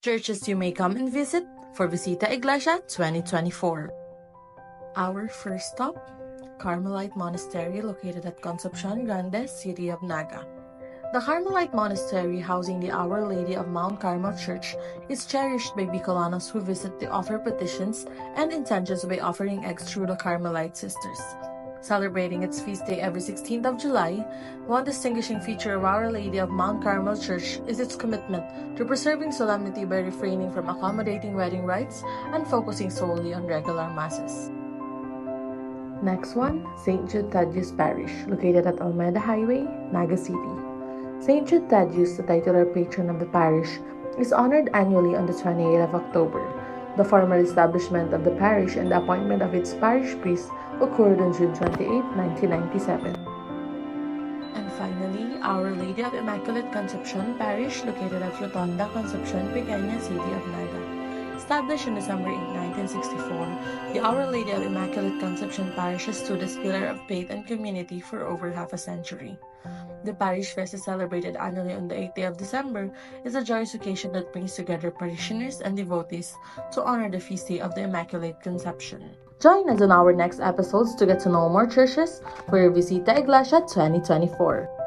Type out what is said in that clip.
Churches you may come and visit for Visita Iglesia 2024. Our first stop, Carmelite Monastery located at Concepcion Grande, City of Naga. The Carmelite Monastery, housing the Our Lady of Mount Carmel Church, is cherished by Bicolanos who visit to offer petitions and intentions by offering eggs through the Carmelite Sisters. Celebrating its feast day every 16th of July, one distinguishing feature of Our Lady of Mount Carmel Church is its commitment to preserving solemnity by refraining from accommodating wedding rites and focusing solely on regular masses. Next one, St. Jude Thaddeus Parish, located at Almeda Highway, Naga City. St. Jude Thaddeus, the titular patron of the parish, is honored annually on the 28th of October. The formal establishment of the parish and the appointment of its parish priest occurred on June 28, 1997. And finally, Our Lady of Immaculate Conception Parish, located at Rotonda, Concepcion, Pequeña, City of Naga. Established on December 8, 1964, the Our Lady of Immaculate Conception Parish has stood as pillar of faith and community for over half a century. The parish fest is celebrated annually on the 8th day of December. Is a joyous occasion that brings together parishioners and devotees to honor the feast day of the Immaculate Conception. Join us on our next episodes to get to know more churches for your Visita Iglesia 2024.